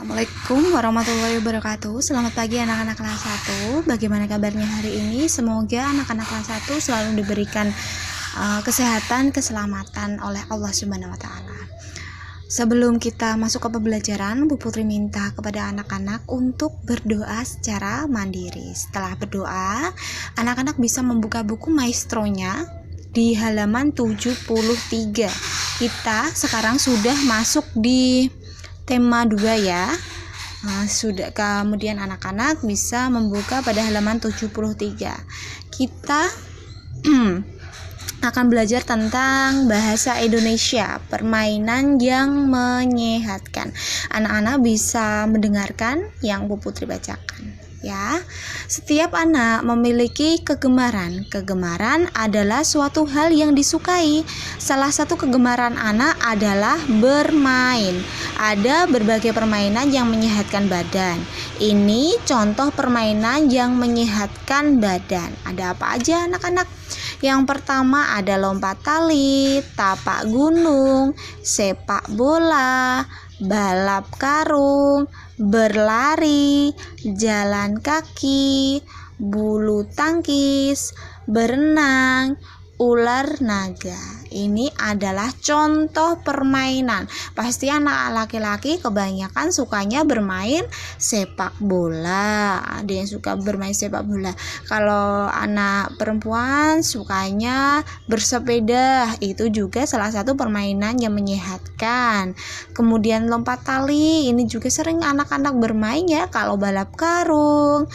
Assalamualaikum warahmatullahi wabarakatuh. Selamat pagi anak-anak kelas 1. Bagaimana kabarnya hari ini? Semoga anak-anak kelas 1 selalu diberikan kesehatan, keselamatan oleh Allah Subhanahu wa taala. Sebelum kita masuk ke pembelajaran, Bu Putri minta kepada anak-anak untuk berdoa secara mandiri. Setelah berdoa, anak-anak bisa membuka buku maestronya di halaman 73. Kita sekarang sudah masuk di tema 2 ya. Sudah, kemudian anak-anak bisa membuka pada halaman 73. Kita akan belajar tentang bahasa Indonesia, permainan yang menyehatkan. Anak-anak bisa mendengarkan yang Bu Putri bacakan ya. Setiap anak memiliki kegemaran. Kegemaran adalah suatu hal yang disukai. Salah satu kegemaran anak adalah bermain. Ada berbagai permainan yang menyehatkan badan. Ini contoh permainan yang menyehatkan badan. Ada apa aja anak-anak? Yang pertama ada lompat tali, tapak gunung, sepak bola, balap karung, berlari, jalan kaki, bulu tangkis, berenang, ular naga. Ini adalah contoh permainan. Pasti anak laki-laki kebanyakan sukanya bermain sepak bola. Ada yang suka bermain sepak bola. Kalau anak perempuan sukanya bersepeda. Itu juga salah satu permainan yang menyehatkan. Kemudian lompat tali, ini juga sering anak-anak bermain ya. Kalau balap karung,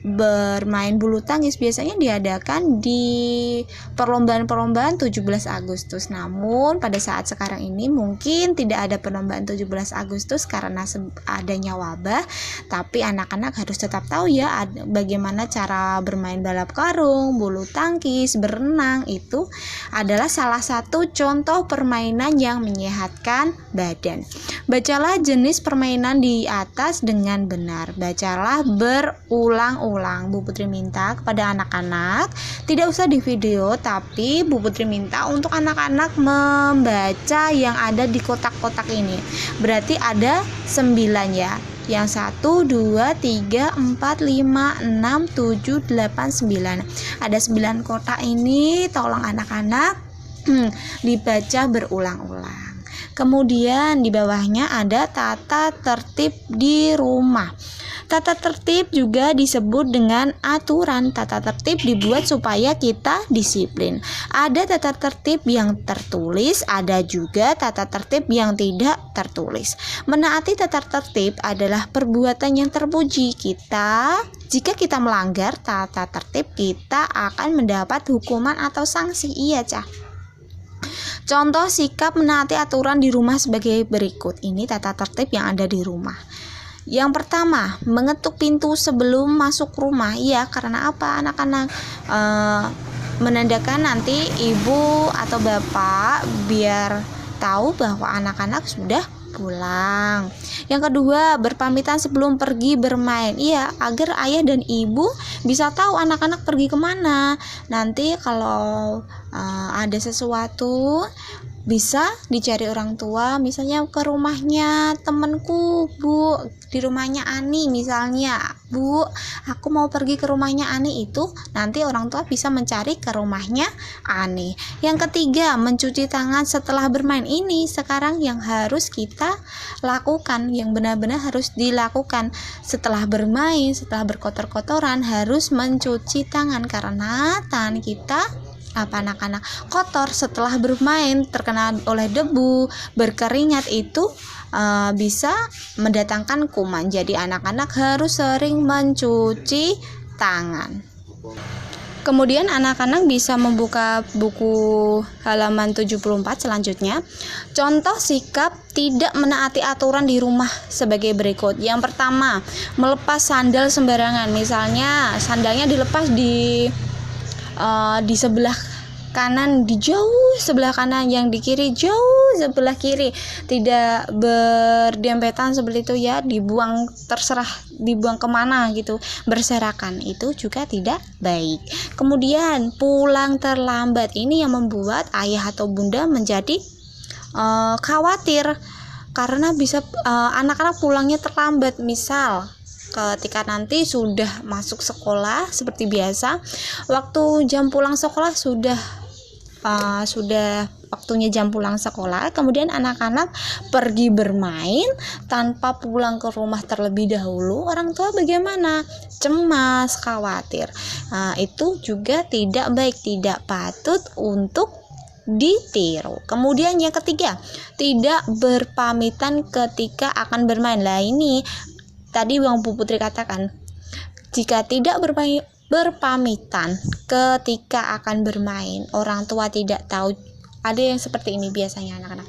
bermain bulu tangkis biasanya diadakan di perlombaan-perlombaan 17 Agustus. Namun pada saat sekarang ini mungkin tidak ada perlombaan 17 Agustus karena adanya wabah, tapi anak-anak harus tetap tahu ya bagaimana cara bermain balap karung, bulu tangkis, berenang. Itu adalah salah satu contoh permainan yang menyehatkan badan. Bacalah jenis permainan di atas dengan benar. Bacalah berulang-ulang. Bu Putri minta kepada anak-anak tidak usah di video, tapi Bu Putri minta untuk anak-anak membaca yang ada di kotak-kotak ini. Berarti ada 9 ya. Yang 1, 2, 3, 4, 5, 6, 7, 8, 9. Ada 9 kotak ini, tolong anak-anak dibaca berulang-ulang. Kemudian di bawahnya ada tata tertib di rumah. Tata tertib juga disebut dengan aturan. Tata tertib dibuat supaya kita disiplin. Ada tata tertib yang tertulis, ada juga tata tertib yang tidak tertulis. Menaati tata tertib adalah perbuatan yang terpuji. Jika kita melanggar tata tertib, kita akan mendapat hukuman atau sanksi. Iya, Cah. Contoh sikap menaati aturan di rumah sebagai berikut. Ini tata tertib yang ada di rumah. Yang pertama, mengetuk pintu sebelum masuk rumah. Iya, karena apa anak-anak? Menandakan nanti ibu atau bapak biar tahu bahwa anak-anak sudah pulang. Yang kedua, berpamitan sebelum pergi bermain. Iya, agar ayah dan ibu bisa tahu anak-anak pergi kemana. Nanti kalau ada sesuatu bisa dicari orang tua, misalnya ke rumahnya temanku, Bu, di rumahnya Ani misalnya, Bu, aku mau pergi ke rumahnya Ani. Itu nanti orang tua bisa mencari ke rumahnya Ani. Yang ketiga, mencuci tangan setelah bermain. Ini sekarang yang harus kita lakukan, yang benar-benar harus dilakukan. Setelah bermain, setelah berkotor-kotoran, harus mencuci tangan karena tangan kita anak-anak kotor setelah bermain, terkena oleh debu, berkeringat, itu bisa mendatangkan kuman. Jadi anak-anak harus sering mencuci tangan. Kemudian anak-anak bisa membuka buku halaman 74 selanjutnya. Contoh sikap tidak menaati aturan di rumah sebagai berikut. Yang pertama, melepas sandal sembarangan. Misalnya sandalnya dilepas di sebelah kanan, di jauh sebelah kanan, yang di kiri jauh sebelah kiri, tidak berdempetan seperti itu ya, dibuang, terserah dibuang kemana gitu, berserakan. Itu juga tidak baik. Kemudian pulang terlambat, ini yang membuat ayah atau bunda menjadi khawatir. karena bisa anak-anak pulangnya terlambat. Misal ketika nanti sudah masuk sekolah seperti biasa, waktu jam pulang sekolah sudah waktunya jam pulang sekolah, kemudian anak-anak pergi bermain tanpa pulang ke rumah terlebih dahulu, orang tua bagaimana? Cemas, khawatir. Itu juga tidak baik, tidak patut untuk ditiru. Kemudian yang ketiga, tidak berpamitan ketika akan bermain. Lah ini tadi yang Bu Putri katakan, jika tidak berpamitan ketika akan bermain, orang tua tidak tahu. Ada yang seperti ini biasanya anak-anak.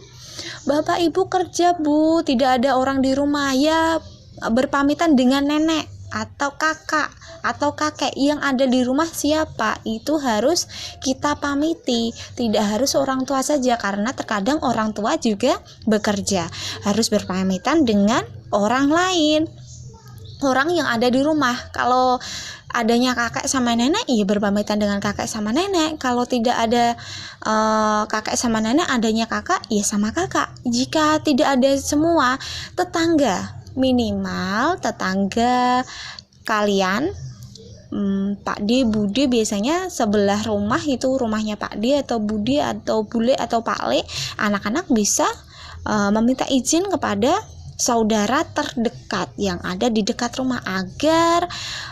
Bapak ibu kerja Bu, tidak ada orang di rumah, ya berpamitan dengan nenek atau kakak atau kakek yang ada di rumah. Siapa itu harus kita pamiti, tidak harus orang tua saja, karena terkadang orang tua juga bekerja, harus berpamitan dengan orang lain, orang yang ada di rumah. Kalau adanya kakek sama nenek, iya berpamitan dengan kakek sama nenek. Kalau tidak ada kakek sama nenek, adanya kakak, ya sama kakak. Jika tidak ada semua, tetangga, minimal tetangga kalian, Pak D, Bude, biasanya sebelah rumah itu rumahnya Pak D atau Bude atau Bule atau Pak Le, anak-anak bisa meminta izin kepada saudara terdekat yang ada di dekat rumah agar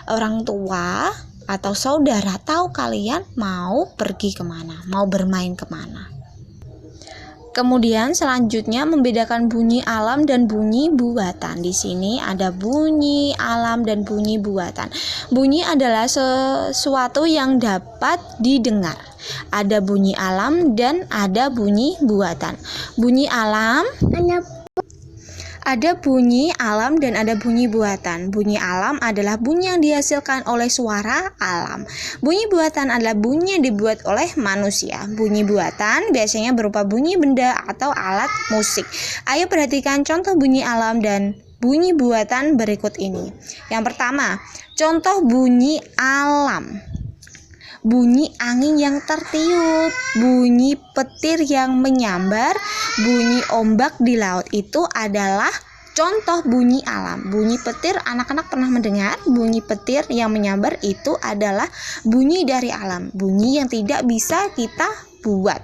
orang tua atau saudara tahu kalian mau pergi kemana, mau bermain kemana. Kemudian selanjutnya membedakan bunyi alam dan bunyi buatan. Di sini ada bunyi alam dan bunyi buatan. Bunyi adalah sesuatu yang dapat didengar. Ada bunyi alam dan ada bunyi buatan. Bunyi alam ada bunyi alam dan ada bunyi buatan. Bunyi alam adalah bunyi yang dihasilkan oleh suara alam. Bunyi buatan adalah bunyi yang dibuat oleh manusia. Bunyi buatan biasanya berupa bunyi benda atau alat musik. Ayo perhatikan contoh bunyi alam dan bunyi buatan berikut ini. Yang pertama, contoh bunyi alam. Bunyi angin yang tertiup, bunyi petir yang menyambar, bunyi ombak di laut, itu adalah contoh bunyi alam. Bunyi petir, anak-anak pernah mendengar bunyi petir yang menyambar, itu adalah bunyi dari alam, bunyi yang tidak bisa kita buat.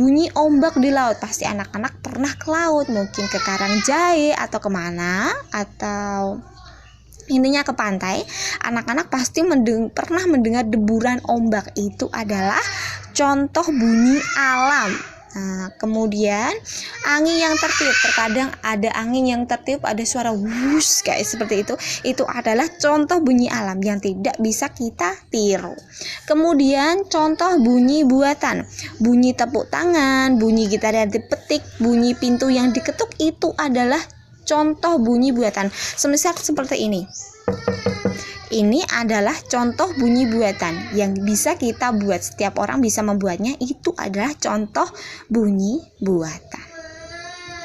Bunyi ombak di laut, pasti anak-anak pernah ke laut, mungkin ke Karangjae atau kemana, atau intinya ke pantai. Anak-anak pasti pernah mendengar deburan ombak, itu adalah contoh bunyi alam. Nah, kemudian angin yang tertiup, terkadang ada angin yang tertiup, ada suara wush kayak seperti itu adalah contoh bunyi alam yang tidak bisa kita tiru. Kemudian contoh bunyi buatan, bunyi tepuk tangan, bunyi gitar yang dipetik, bunyi pintu yang diketuk, itu adalah contoh bunyi buatan. Semisal seperti ini. Ini adalah contoh bunyi buatan yang bisa kita buat. Setiap orang bisa membuatnya. Itu adalah contoh bunyi buatan.